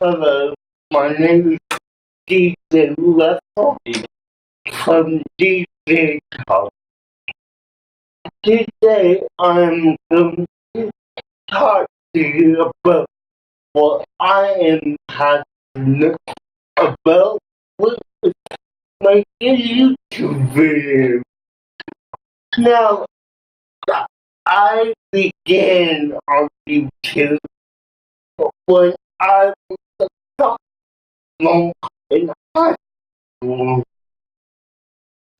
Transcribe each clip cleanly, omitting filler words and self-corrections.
Hello, my name is DJ Russell from DJ Talk. Today I'm going to talk to you about what I am passionate about with my YouTube video. Now, I began on YouTube when I was a sophomore in high school.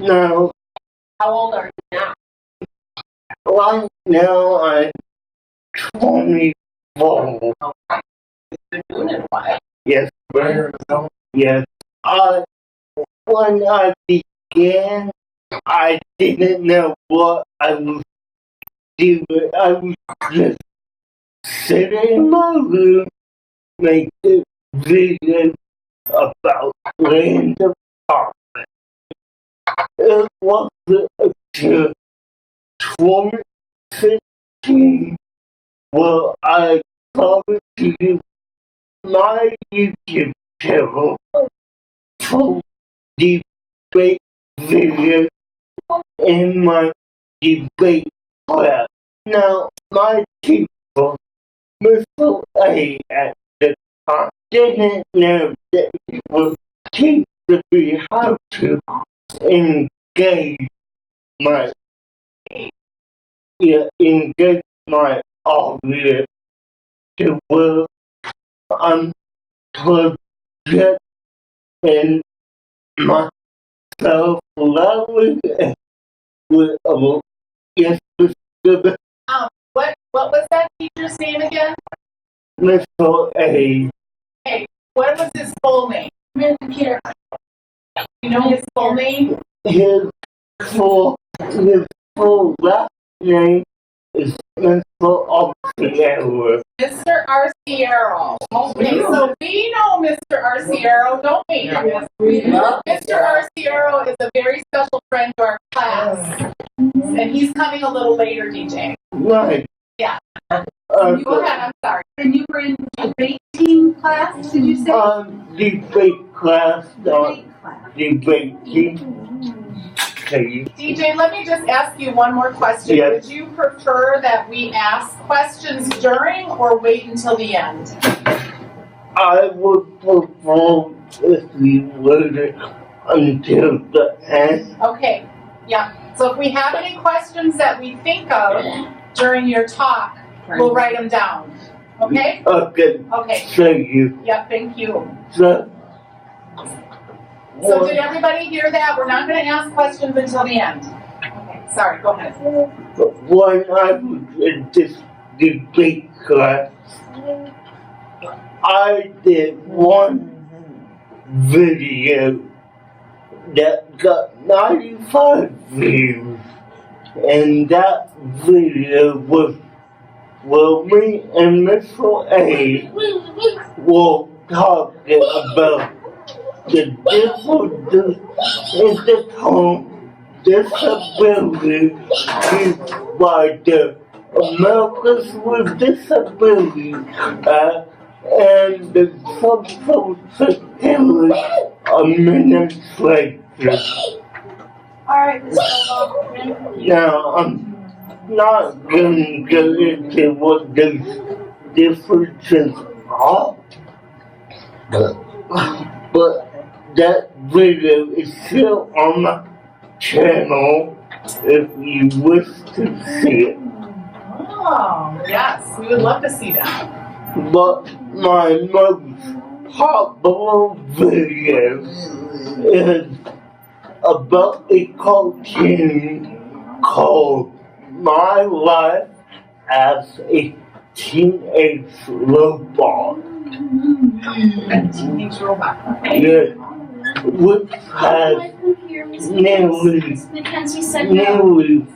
Now, how old are you now? Right now I'm 24. You've been doing it a while. Yes, yes. When I began, I didn't know what I was doing. I was just sitting in my room making videos about random topics. It wasn't until 2016 where I started to use my YouTube channel for debate videos in my debate class. Now, my teacher, Mr. A at the time, didn't know that he was teaching me how to engage my audience to where I'm projecting myself loudly with a yes, what was that teacher's name again? Mr. A. Hey, what was his full name? Computer. You know his full name? His full last name is Mr. Arciero. Mr. Arciero. Okay, so we know Mr. Arciero, don't we? Mr. Arciero is a very special friend to our class. And he's coming a little later, DJ. Right. Yeah. You go ahead, I'm sorry. And you were in debate team class, did you say? Debate class, debate team. DJ, let me just ask you one more question. Yes. Would you prefer that we ask questions during or wait until the end? I would prefer if we waited until the end. Okay, yeah. So if we have any questions that we think of during your talk, we'll write them down. Okay? Okay. Okay. Thank you. Yep, thank you. So did everybody hear that? We're not going to ask questions until the end. Okay, sorry, go ahead. When I was in this debate class, I did one video that got 95 views, and that video was where me and Mr. A were talking about the differences in the term disability used by the Americans with Disabilities Act and the Social Security Administration. Alright, Mr. Now, I'm not going to get into what those differences are, but that video is still on my channel if you wish to see it. Oh, yes, we would love to see that. But my most popular video is about a cartoon called My Life as a Teenage Robot. A teenage robot. Yes, which has nearly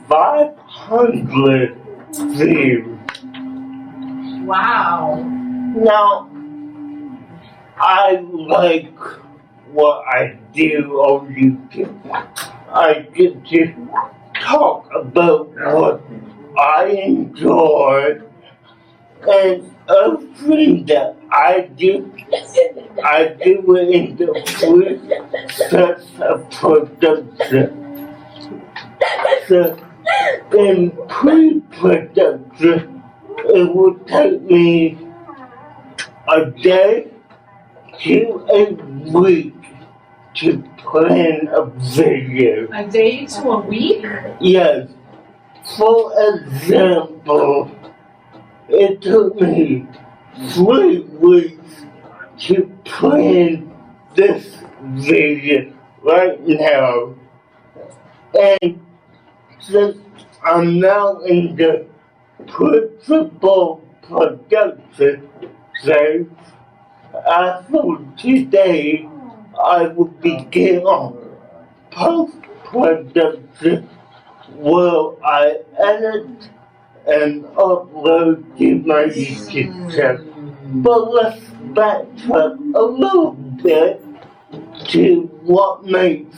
500 views. Wow. Now, I like what I do on YouTube. I get to talk about what I enjoy And everything that I do it in the process of production. So in pre-production, it would take me a day to a week to plan a video. A day to a week? Yes. For example, it took me 3 weeks to plan this video right now. And since I'm now in the principal production phase, as of today, I will begin on post-production where I edit and upload to my YouTube channel. But let's backtrack a little bit to what makes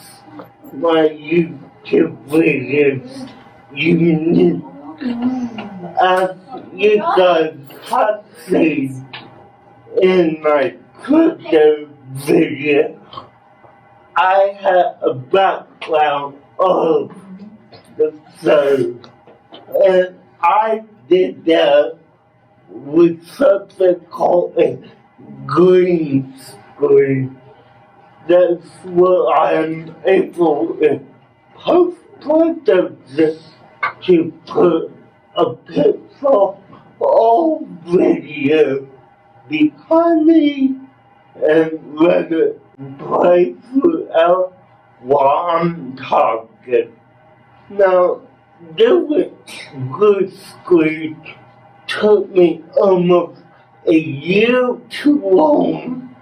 my YouTube videos unique. As you guys have seen in my crypto video, I have a background of the show, and I did that with something called a green screen. That's where I am able in post-production to put a picture or video behind me and let it play throughout while I'm talking. Now, doing green screen took me almost a year too long,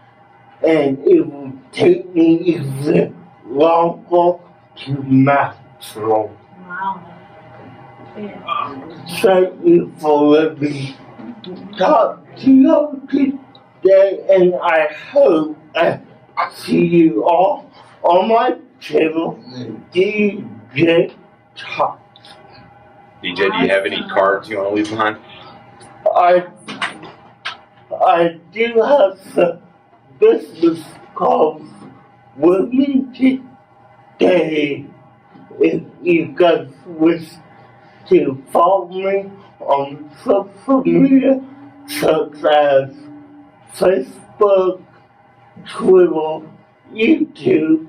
and it will take me even longer to master. Wow. Thank you for letting me talk to you today, and I hope I see you all on my channel, DJ Talk. DJ, do you have any cards you want to leave behind? I do have some business cards with me today. If you guys wish to follow me on social media such as Facebook, Twitter, YouTube,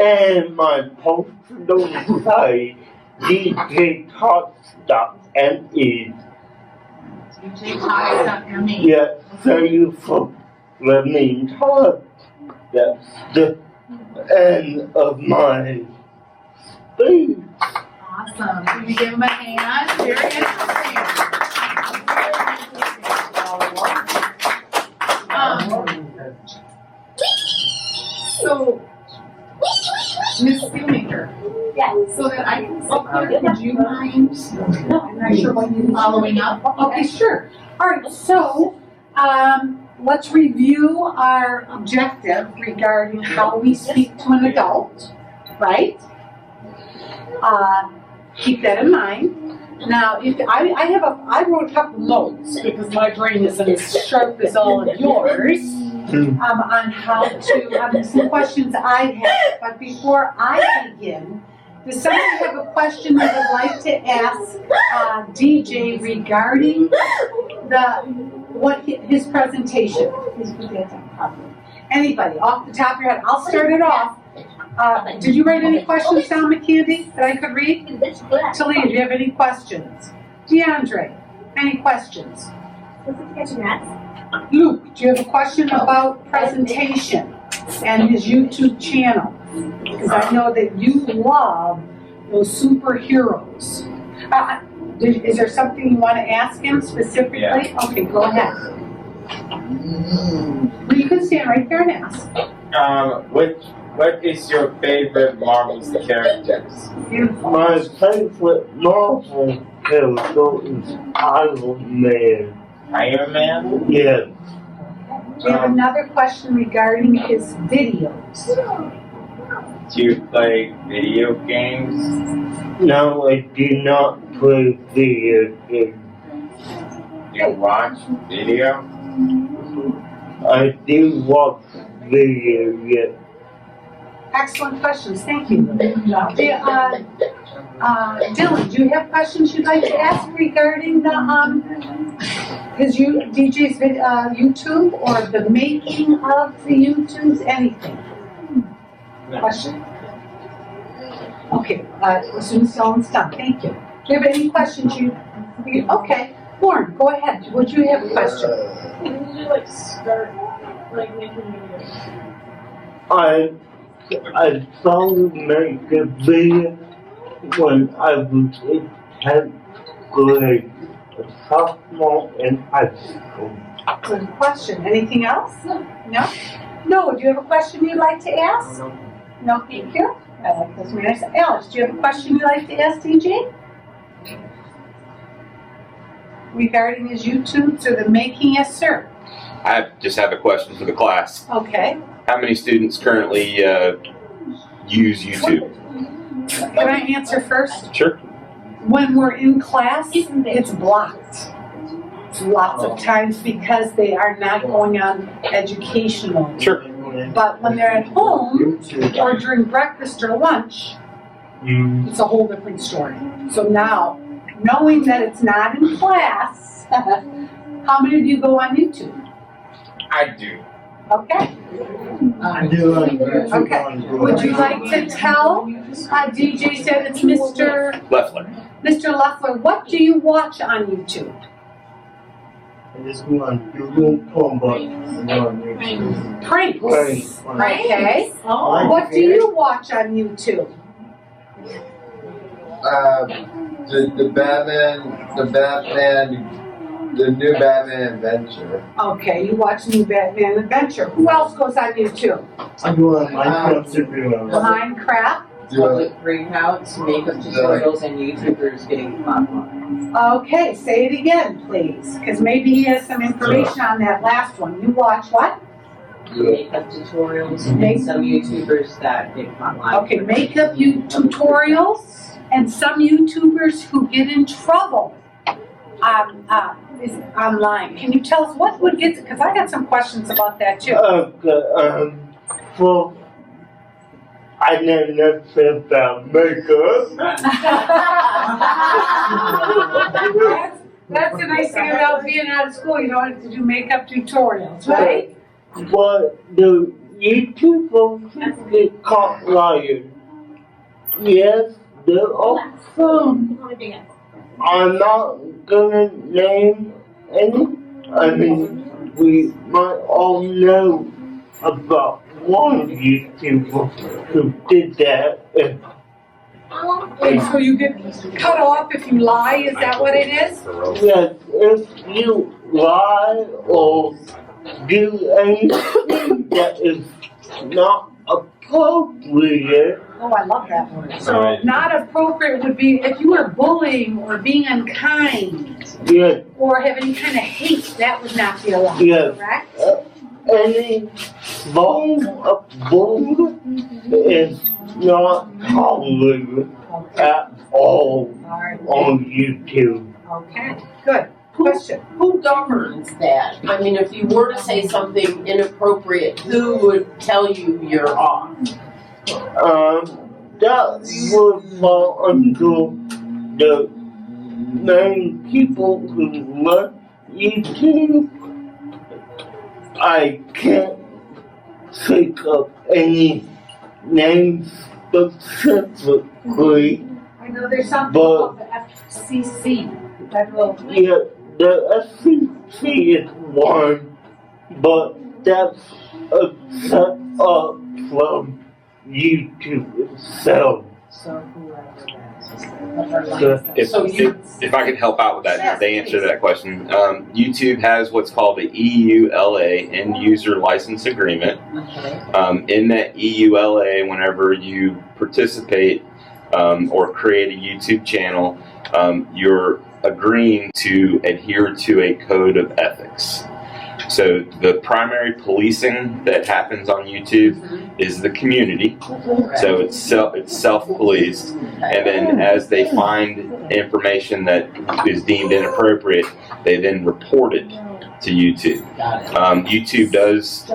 and my personal site, djtalks.me. DJTalks.me. Yeah, thank you for letting me talk. That's the end of my speech. Awesome. Can you give him a hand? Very interesting. So, Ms. Steelmaker. Yes. So that I can sit here, would you mind? I'm not sure what you're following up. Okay, sure. All right, so, let's review our objective regarding how we speak to an adult, right? Keep that in mind. Now, if I wrote a couple notes because my brain isn't as sharp as all of yours, on how to, some questions I have. But before I begin, does somebody have a question they would like to ask DJ regarding his presentation? Please put that down properly. Anybody, off the top of your head? I'll start it off. Did you write any questions down, McKendy, that I could read? Talia, do you have any questions? DeAndre, any questions? Luke, do you have a question about presentation and his YouTube channel? Because I know that you love those superheroes. Is there something you want to ask him specifically? Yeah. Okay, go ahead. Well, you can stand right there and ask. What is your favorite Marvel characters? My favorite Marvel character is Iron Man. Iron Man? Yes. We have another question regarding his videos. Do you play video games? No, I do not play video games. You watch video? I do watch video, yes. Excellent questions, thank you. Dylan, do you have questions you'd like to ask regarding the, DJ's YouTube or the making of the YouTubes, anything? Question? Okay, as soon as Dylan's done, thank you. Do you have any questions okay, Lauren, go ahead, would you have a question? When did you like start like making videos? I started making a video when I was in 10th grade, a sophomore in high school. Good question. Anything else? No? No, do you have a question you'd like to ask? No, thank you. I like those manners. Alice, do you have a question you'd like to ask DJ? Regarding his YouTubes or the making, yes, sir. I just have a question for the class. Okay. How many students currently use YouTube? Can I answer first? Sure. When we're in class, it's blocked. Lots of times because they are not going on educational. Sure. But when they're at home or during breakfast or lunch, it's a whole different story. So now, knowing that it's not in class, how many of you go on YouTube? I do. Okay. I do like Okay. Would you like to tell, DJ said it's Mr. Leffler. Mr. Leffler, what do you watch on YouTube? I just want to do Pranks. Pranks. Okay. Oh. What do you watch on YouTube? The new Batman Adventure. Okay, you watch New Batman Adventure. Who else goes on YouTube? I do like Minecraft superheroes. Minecraft. Public breakouts, makeup tutorials, and YouTubers getting spotlights. Okay, say it again, please, because maybe he has some information on that last one. You watch what? Makeup tutorials, and some YouTubers that get spotlights. Okay, makeup tutorials and some YouTubers who get in trouble is online. Can you tell us what would get? Because I got some questions about that too. Okay, well, I know nothing about makeup. That's the nice thing about being out of school. You don't have to do makeup tutorials, right? But the YouTubers get caught lying. Yes, there are some. I'm not gonna name any. I mean, we might all know about one YouTuber who did that. And so you get cut off if you lie. Is that what it is? Yes, if you lie or do anything that is not appropriate. Oh, I love that word. So Right. not appropriate would be if you were bullying or being unkind Yes, or have any kind of hate. That would not be allowed. Yes. Correct? any form of bullying is not tolerated at all All right. on YouTube. Okay. Good. Question. Who governs that? I mean, if you were to say something inappropriate, who would tell you you're off? That would fall under the main people who run YouTube. I can't think of any names specifically. I know there's something But- called the FCC. Federal. Yeah, the FCC is one, but that's a set up from YouTube itself. So whoever If I could help out with that, Yes, the answer to please. that question, YouTube has what's called the EULA, End User License Agreement. Okay. In that EULA, whenever you participate or create a YouTube channel, you're agreeing to adhere to a code of ethics. So the primary policing that happens on YouTube is the community. So it's self-policed, and then as they find information that is deemed inappropriate, they then report it to YouTube. YouTube does,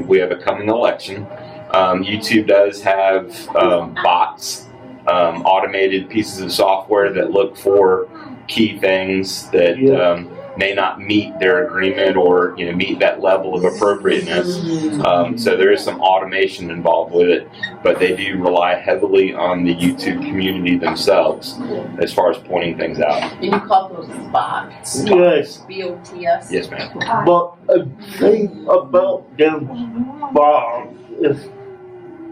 we have a coming election. YouTube does have bots, automated pieces of software that look for key things that may not meet their agreement or meet that level of appropriateness. So there is some automation involved with it, but they do rely heavily on the YouTube community themselves as far as pointing things out. And you call those bots? Yes, B-O-T-S? Yes, ma'am. but a thing about them bombs is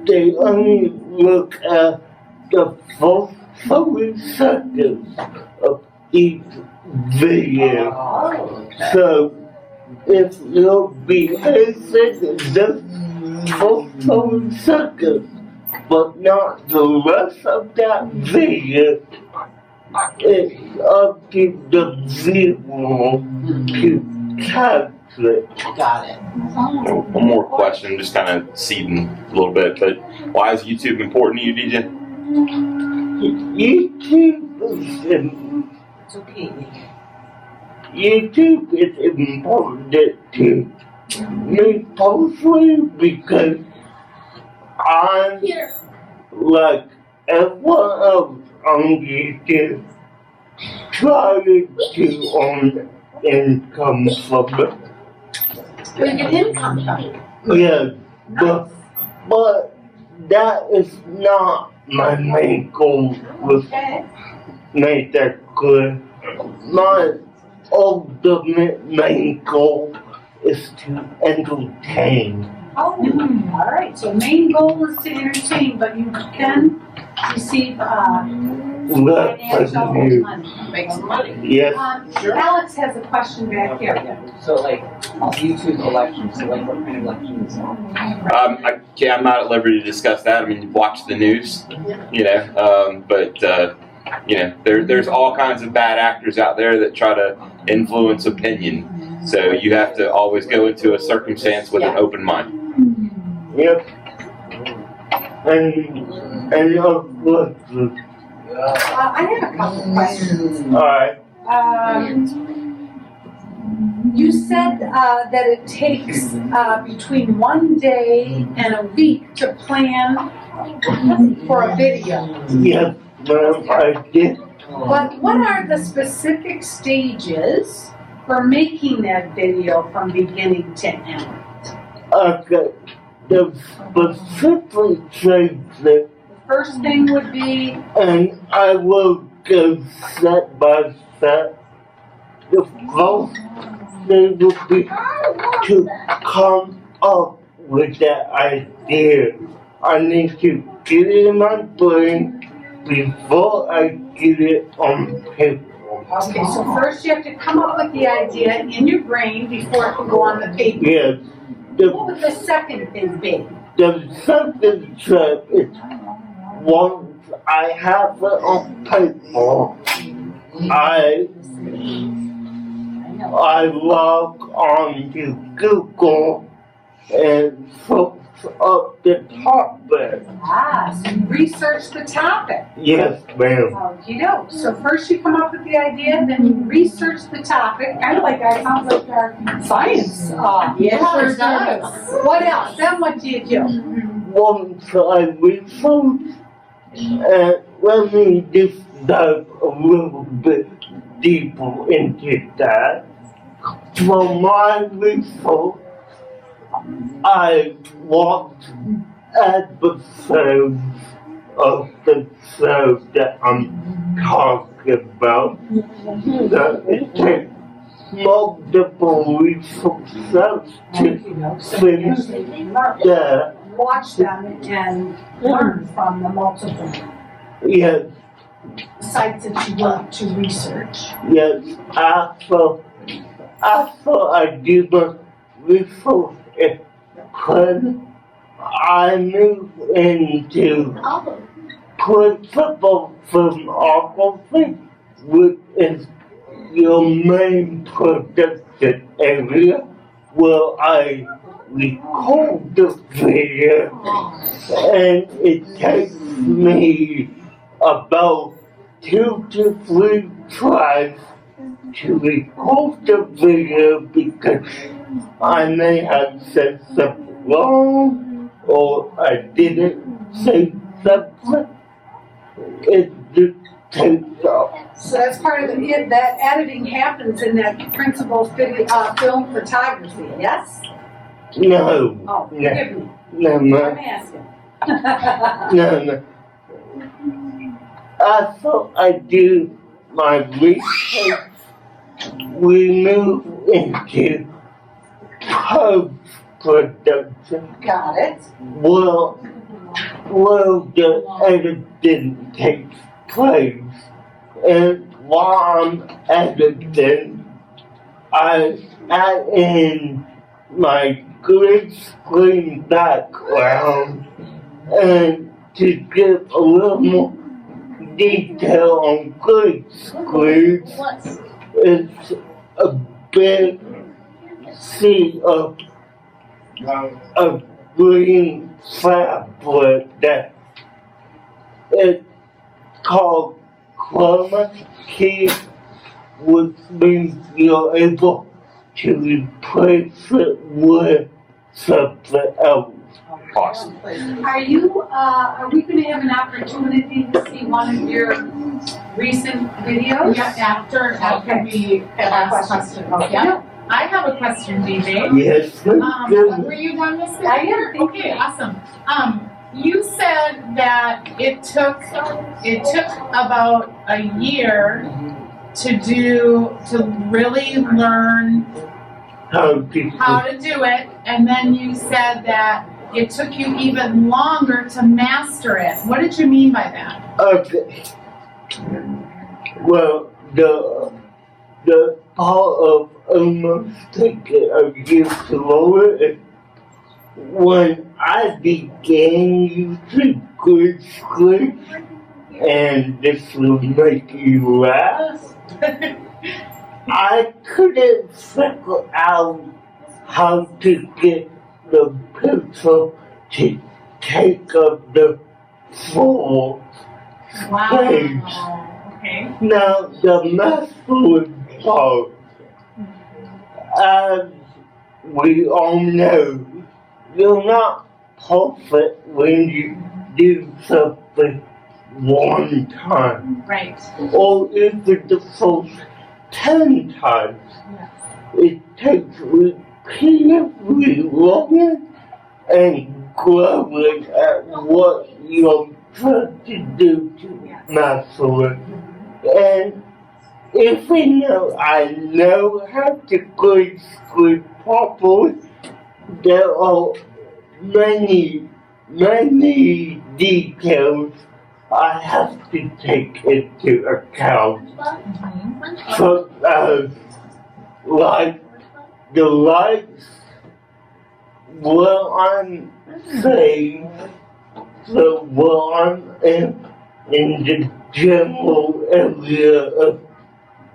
they only look at the first 30 seconds of each video. So if you'll be facing just for 30 seconds, but not the rest of that video, it's up to the viewer to capture it. Got it. One more question, just kind of seeding a little bit, but why is YouTube important to you, DJ? YouTube is important to me personally because I'm like everyone else on YouTube trying to earn income from it. We get income from it. Yeah, but that is not my main goal with make that clear. My ultimate main goal is to entertain. Oh, all right, so main goal is to entertain, but you can receive, financial Revenue. money. Make some money. Yes, Alex has a question back here. So like YouTube elections, so like what kind of elections? I'm not at liberty to discuss that. I mean, you watch the news, but there's all kinds of bad actors out there that try to influence opinion. So you have to always go into a circumstance with an open mind. yep. And I have a couple of questions. alright, You said that it takes between 1 day and a week to plan for a video. yes, ma'am, I did. But what are the specific stages for making that video from beginning to end? Okay, the specific things First thing would be, and I will go step by step. The first thing would be to come up with that idea. I need to get it in my brain before I get it on paper. okay, so first you have to come up with the idea in your brain before it can go on the paper. Yes, What would the second thing be? the second step is once I have it on paper, I log on to Google and search up the topic. So you research the topic. Yes, ma'am. Okey-doke. So first you come up with the idea, then you research the topic, kind of like that sounds like our science. Yes, sure sure does. What else? Then what do you do? Once I research, let me just dive a little bit deeper into that. From my research, I watched episodes of the show that I'm talking about. That it takes multiple research to finish that. Watch them and learn from the multiple Yes, sites that you want to research. yes, after I do the research and I move into principal filmography, which is your main production area, well, I record the video, and it takes me about 2 to 3 tries to record the video because I may have said something wrong or I didn't say something. It just takes off. So that's part of the, that editing happens in that principal film photography, yes? No, Oh, forgive me, no, I'm no, asking. no. After I do my research, we move into post-production. Got it. Well, the editing takes place, and while I'm editing, I add in my green screen background and to give a little more detail on green screens. It's a big sea of green fabric that it's called chroma key, which means you're able to replace it with something else. Awesome. Are we gonna have an opportunity to see one of your recent videos? Yeah, after we ask questions. Okay. Yeah. I have a question, DJ. Yes, Were you done, Miss Fisher? I am. Okay, awesome. You said that it took about a year to really learn how how to do it, and then you said that it took you even longer to master it. What did you mean by that? Okay. Well, the part of almost taking a year to lower it, when I began using green screen, and this will make you laugh, I couldn't figure out how to get the pencil to take up the full space. Wow. Okay. Now, the masculine part, as we all know, you're not perfect when you do something one time, Right. or even the first 10 times. Yes. It takes repeatedly learning and growing at what you're trying to do to master it. And even though I know how to green screen properly, there are many details I have to take into account. So, like the lights, where I'm safe, so where I'm in the general area of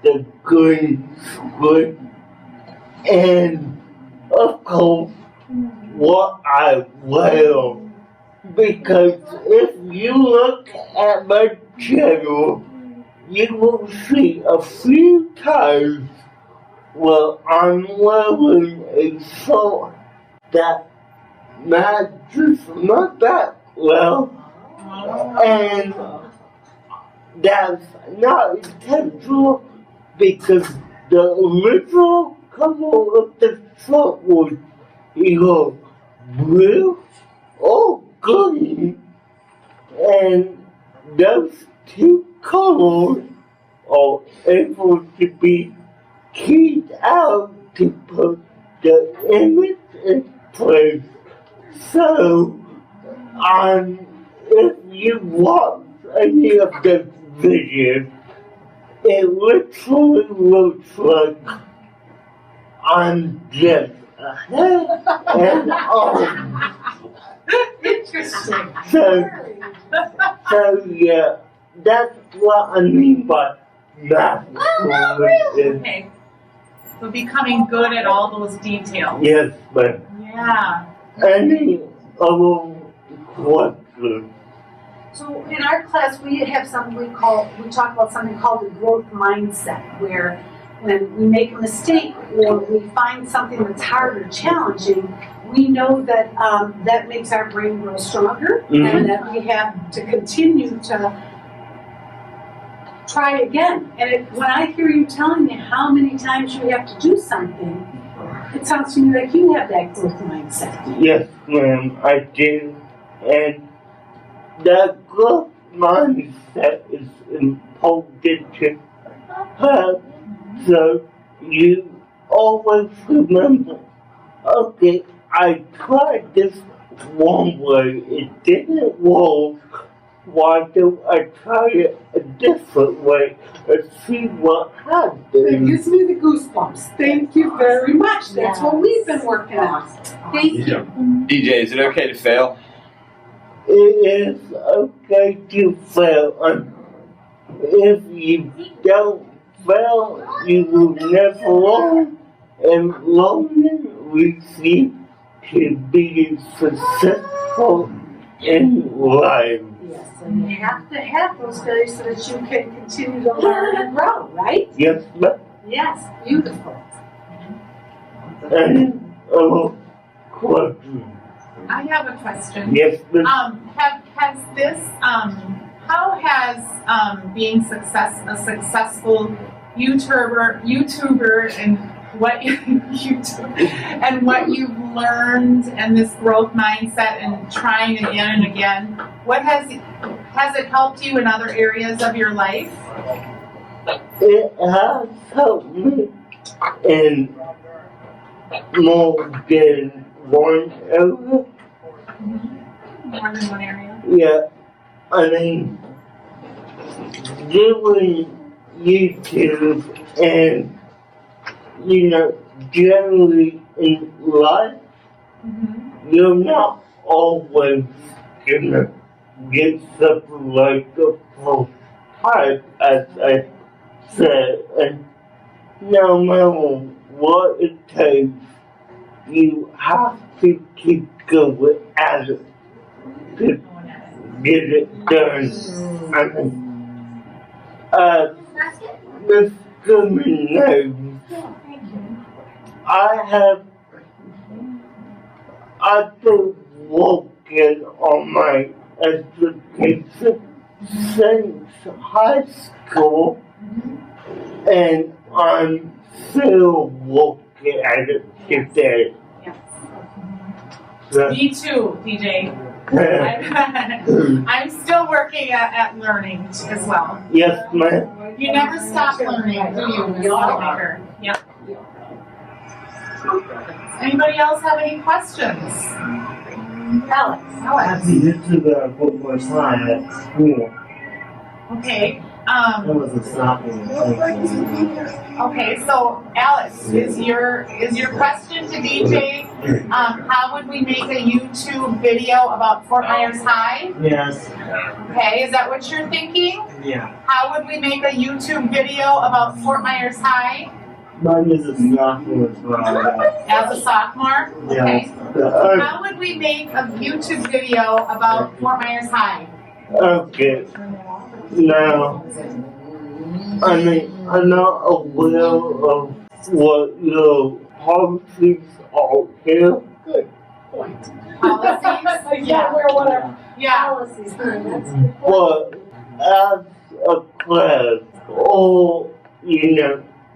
the green screen, and of course, what I wear. Because if you look at my channel, you will see a few times where I'm wearing a shirt that matches my background, and that's not intentional because the original color of the shirt was either blue or green, and those two colors are able to be keyed out to put the image in place. So, if you watch any of the videos, it literally looks like I'm just a head and arms. Interesting. So yeah, that's what I mean by masculine. Okay. So becoming good at all those details. Yes, ma'am. Yeah. Any other questions? So in our class, we have something we talk about something called the growth mindset, where when we make a mistake or we find something that's hard or challenging, we know that that makes our brain grow stronger and that we have to continue to try again. And when I hear you telling me how many times you have to do something, it sounds to me like you have that growth mindset. Yes, ma'am, I do. And that growth mindset is important to have, so you always remember, okay, I tried this one way, it didn't work. Why don't I try it a different way and see what It happens? gives me the goosebumps. Thank you very much. That's what we've been working on. Thank you. DJ, is it okay to fail? It is okay to fail, and if you don't fail, you will never learn, and learning leads you to be successful in life. Yes, so you have to have those failures so that you can continue to learn and grow, right? Yes, ma'am. Yes, beautiful. Any other questions? I have a question. Yes, ma'am. How has being a successful YouTuber and what what you've learned and this growth mindset and trying again and again, what has it helped you in other areas of your life? It has helped me in more than one area. More than one area? Yeah, I mean, doing YouTube and, generally in life, you're not always gonna get something like a full type, as I said, and no matter what it takes, you have to keep going at it to get it done. I mean, Miss Goodman knows, I've been working on my education since high school, and I'm still working at it today. So, Me too, DJ. I'm still working at learning as well. yes, ma'am. You never stop learning, do you, Ms. Baker? Yep. Anybody else have any questions? Alex. This is a book more time at school. Okay. That was a stopping. Okay, so Alex, is your question to DJ, how would we make a YouTube video about Fort Myers High? Yes. Okay, is that what you're thinking? Yeah. How would we make a YouTube video about Fort Myers High Mine is a sophomore as well. as a sophomore? Okay. How would we make a YouTube video about Fort Myers High? Okay. Now, I mean, I'm not aware of what your policies are here. Policies? Yeah, we're what our Yeah. policies are. That's good. But as a class or,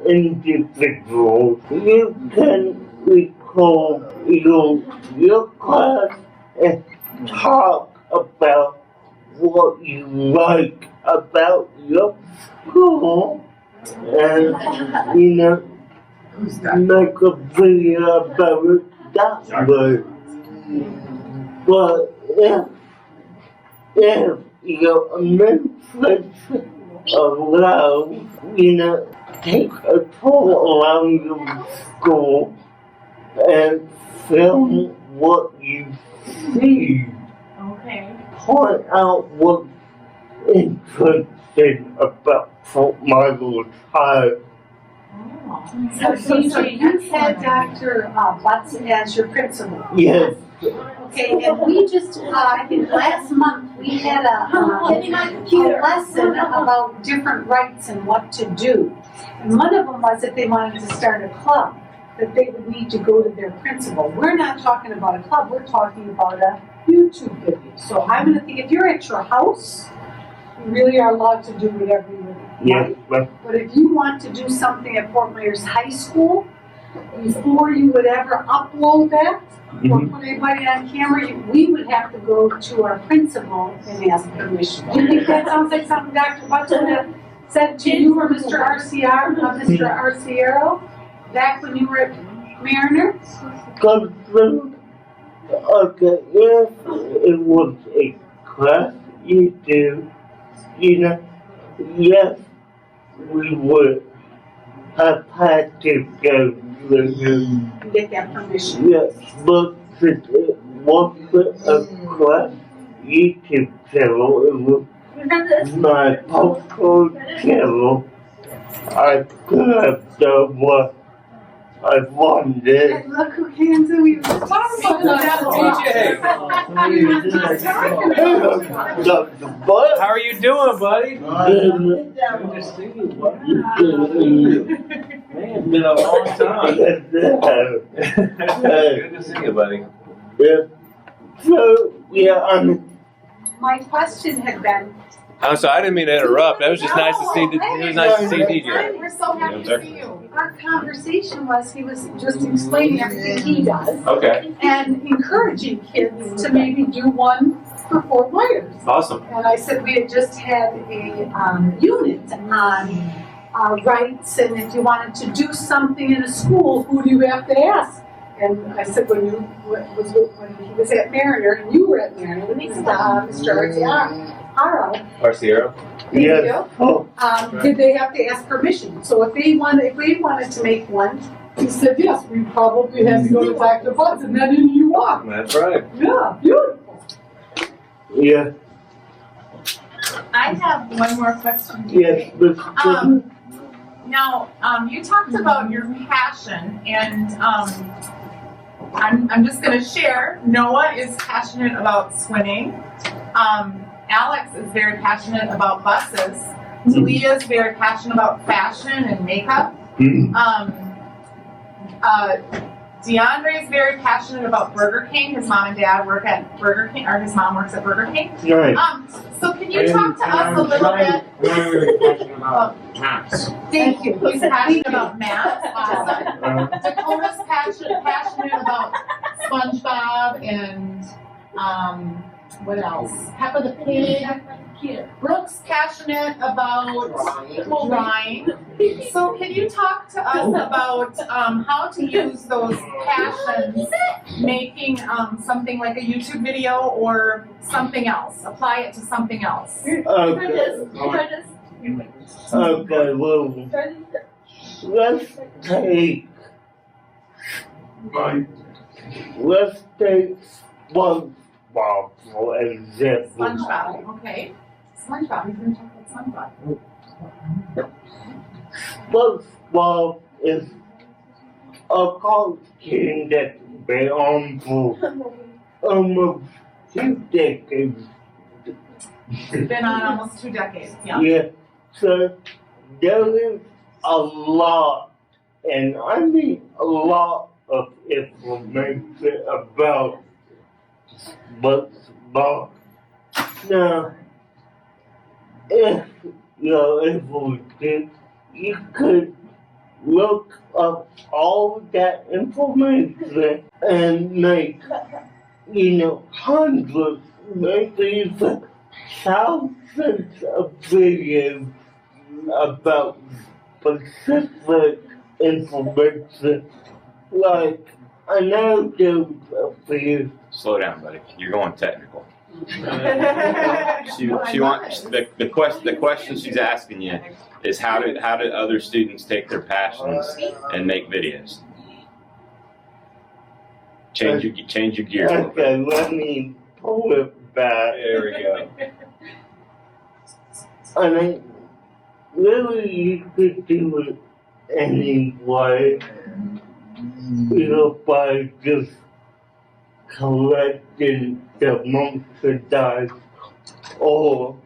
individual, you can record your class and talk about what you like about your school and, make a video about it that way. But if your administration allows, take a tour around your school and film what you see. Okay. Point out what's interesting about Fort Myers High So CJ, you had Dr. Butts as your principal. Yes. Okay, and we just, I think last month, we had a lesson about different rights and what to do. And one of them was if they wanted to start a club, that they would need to go to their principal. We're not talking about a club, we're talking about a YouTube video. So I'm gonna think, if you're at your house, you really are allowed to do whatever you want. Yes. But if you want to do something at Fort Myers High School, before you would ever upload that, or put anybody on camera, we would have to go to our principal and ask permission. Do you think that sounds like something Dr. Butts would have said to you or Mr. Arciero, back when you were at Mariner? Okay, if it was a class you do, yes, we would have had to go to Get that permission. yes, but since it wasn't a class YouTube channel, it was my postcode channel, I could have done what I wanted. And look who came to, we were talking about But How are you doing, buddy? then, Good to see you, buddy. Man, it's been a long time. Good to see you, buddy. yeah. So, yeah, My question had been, I'm sorry, I didn't mean to interrupt. That was just nice to see. It was nice to see DJ. We're so happy to see you. our conversation was, he was just explaining everything he does Okay, and encouraging kids to maybe do one for Fort Myers. awesome. And I said we had just had a unit on rights, and if you wanted to do something in a school, who do you have to ask? And I said when he was at Mariner and you were at Mariner, Mr. Arciero, Arciero. thank Yes. you. Did they have to ask permission? So if we wanted to make one, he said yes. We probably had to go to Dr. Butts, and then in you walk. That's right. Yeah, beautiful. yeah, I have one more question. yes, but Now, you talked about your passion, and I'm just going to share. Noah is passionate about swimming. Alex is very passionate about buses. Talia is very passionate about fashion and makeup. DeAndre is very passionate about Burger King. His mom and dad work at Burger King, or his mom works at Burger King. nice. So can you talk to us a little bit? Thank you. He's passionate about math. Awesome. Dakota's passionate about SpongeBob and what else? Peppa the Pig. Brooke's passionate about drawing. So can you talk to us about how to use those passions making something like a YouTube video or something else? Apply it to something else. Okay, well, let's take SpongeBob for example. SpongeBob, okay. SpongeBob, he's gonna talk about SpongeBob. SpongeBob is a cartoon that's been on for almost 2 decades. It's been on almost 2 decades, yeah. Yeah, so there is a lot, and I mean a lot of information about SpongeBob. Now, if you're able to, you could look up all that information and make, hundreds, maybe even thousands of videos about specific information. Like, I know there's a few. Slow down, buddy. You're going technical. She wants the question she's asking you is how did other students take their passions and make videos? Change your gear. A little bit. Okay, let me pull it back. There we go. I mean, really, you could do it anyway by just collecting the merchandise or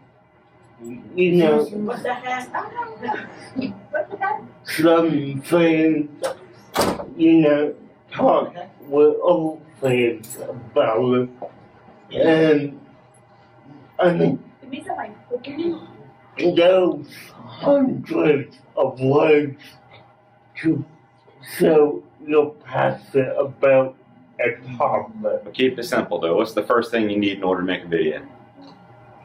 What the heck? some fans talk with old fans about it. And I mean there's hundreds of ways to show your passion about a topic. But keep it simple though. What's the first thing you need in order to make a video?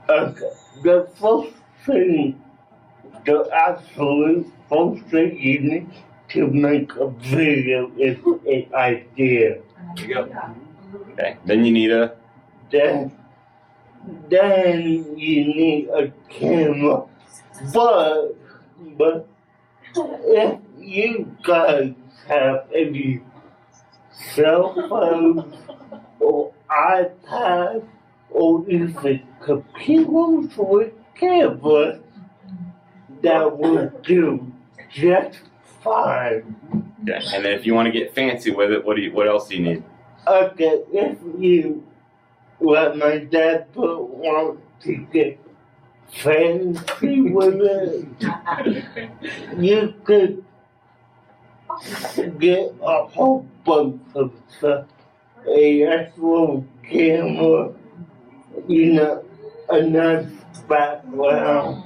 Okay, the first thing, the absolute first thing you need to make a video is an idea. There you go. Okay. Then you need a Then you need a camera. But if you guys have any cell phones or iPads or even computers with cameras, that will do just fine. okay. And then if you want to get fancy with it, what else do you need? Okay, if you, like my dad want to get fancy with it, you could get a whole bunch of stuff. A actual camera, a nice background.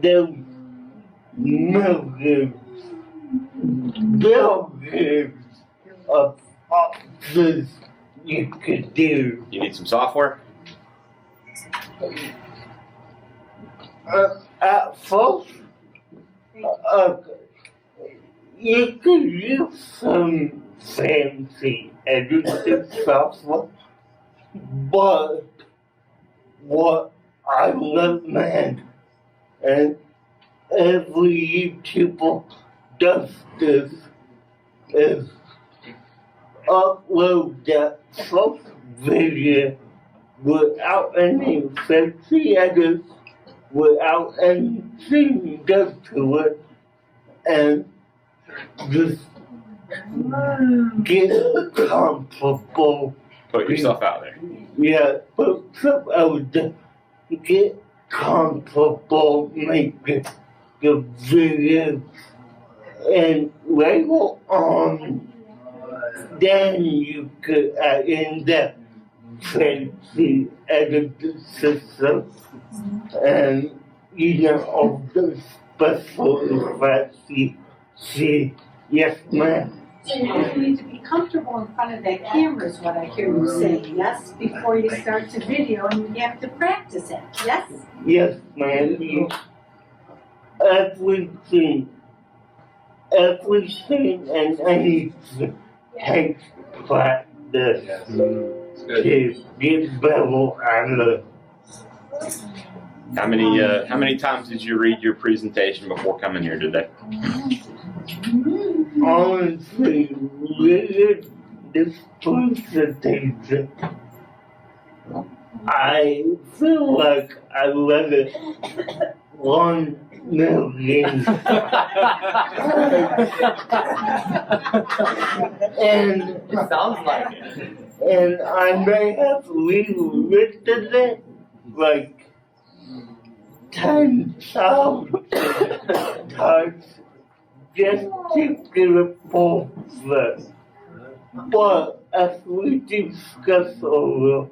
There's millions of options you could do. You need some software. At first, you could use some fancy editing software, but what I recommend, and every YouTuber does this, is upload that first video without any fancy edits, without anything done to it, and just get comfortable. Put yourself out there. Yeah, put yourself out there. Get comfortable making the videos, and later on, then you could add in that fancy editing system and all the special effects you see. Yes, ma'am. So you need to be comfortable in front of that camera is what I hear you saying, yes? Before you start to video and you have to practice it, yes? Yes, ma'am. Everything and anything takes practice to get better at it. How many times did you read your presentation before coming here today? Honestly, reading this presentation, I feel like I read it 1 million. And It sounds like it. And I may have rewritten it like 10,000 times just to get it perfect. But as we discussed earlier,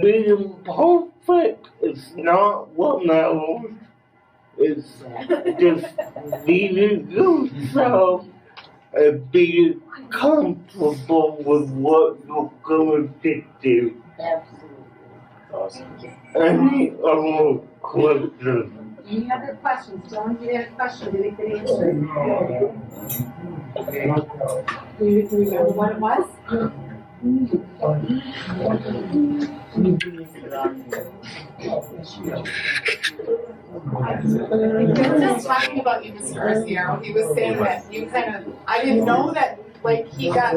being perfect is not what matters. It's just being yourself and being comfortable with what you're going to do. Awesome. Any other questions? Any other questions? Don't you have a question, did it get answered? Do you remember what it was? Just talking about you, Mr. Arciero, he was saying that you I didn't know that, you got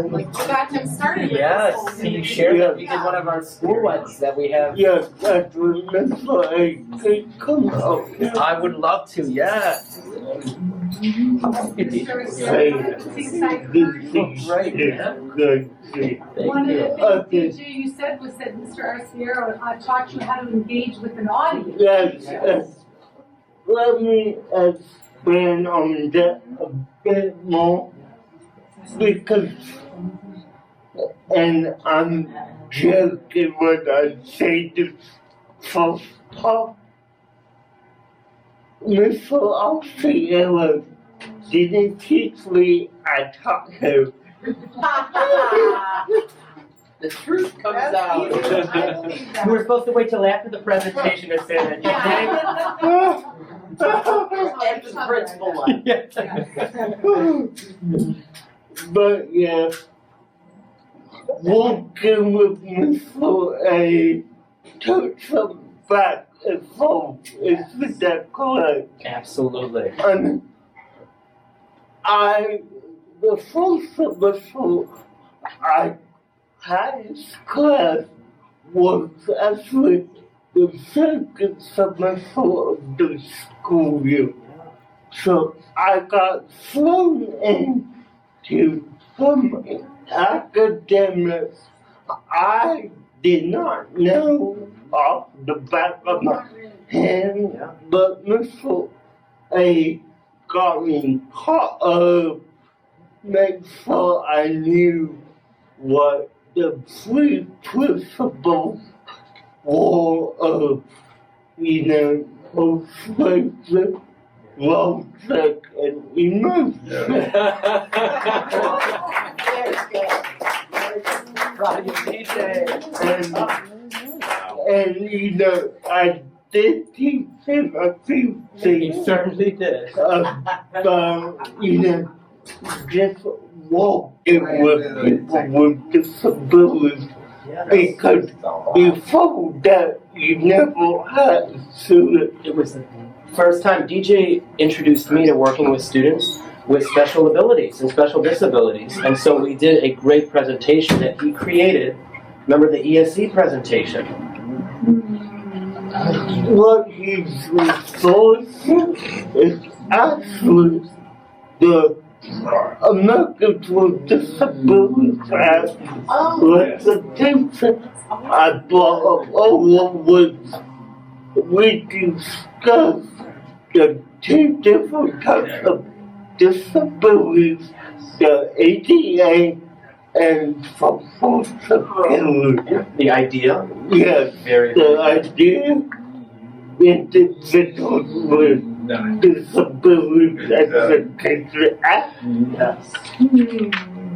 him started with this Yes, whole thing. you shared that. We did one of our school ones that we have. Yes, I remember I could come out. I would love to, yes. say this is good. One of the Okay. things, DJ, you said was that Mr. Arciero taught you how to engage with an audience. Yes, let me expand on that a bit more because, and I'm joking when I say this first part. Mr. Arciero didn't teach me, I taught him. The truth comes out. You were supposed to wait till after the presentation to say that, After the principal one. But yeah, working with Mr. A took some back and forth. Is that correct? Absolutely. And the first semester I had this class was actually the second semester of the school year. So I got thrown into some academics I did not know off the back of my hand, but Mr. A got me caught up, make sure I knew what the three principles were of, persuasive, logic, and emotion. And I did teach him a few things. You certainly did. About, just walking with people with disabilities. Because before that, you never had to. It was the first time DJ introduced me to working with students with special abilities and special disabilities. And so we did a great presentation that he created. Remember the ESC presentation? What he's resourcing is actually the Americans with Disabilities Act presentation I brought up over with. We discussed the two different types of disabilities, the ADA and functional disability. The idea? Yes, Very the good. idea individuals with disabilities education act. Yes.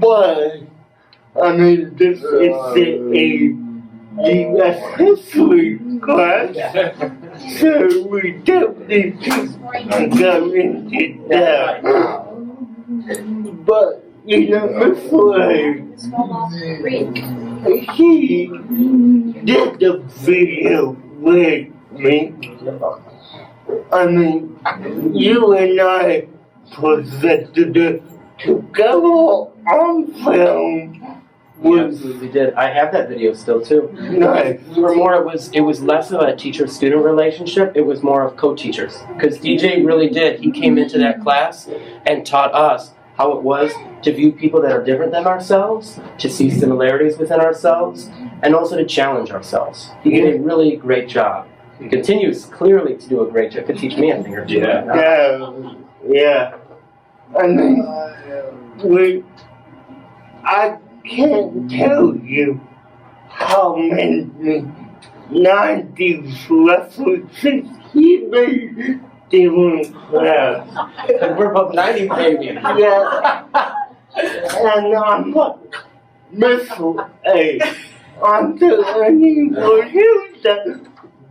But I mean, this is a U.S. history class, so we don't need to go into that. But Mr. A, he did the video with me. I mean, you and I presented it together on film. We absolutely did. I have that video still too. Nice. We were more. It was less of a teacher-student relationship. It was more of co-teachers. Because DJ really did. He came into that class and taught us how it was to view people that are different than ourselves, to see similarities within ourselves, and also to challenge ourselves. He did a really great job. He continues clearly to do a great job. Could teach me a thing or two. Yeah. I mean, I can't tell you how many 90s references he made during class. We're both 90s, baby. Yeah. And I'm like, Mr. A, I'm the only one that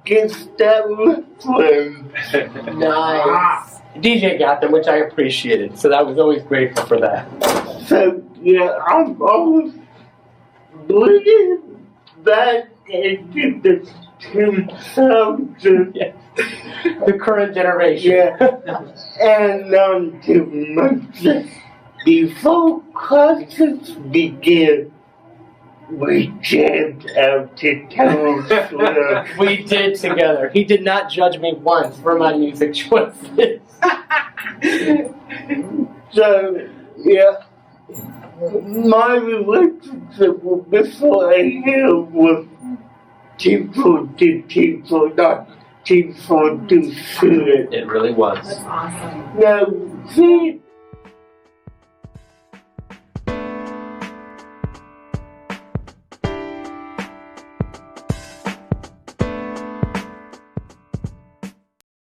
gets that reference. Nice. DJ got them, which I appreciated. So I was always grateful for that. So, yeah, I'm always bringing back into the 2000s. The current generation. Yeah. And to mention, before classes begin, we jammed out to Taylor Swift. We did together. He did not judge me once for my music choices. So, yeah, my relationship with Mr. A.M. was teamful to teamful, not teamful to student. It really was. That's awesome. Now, see,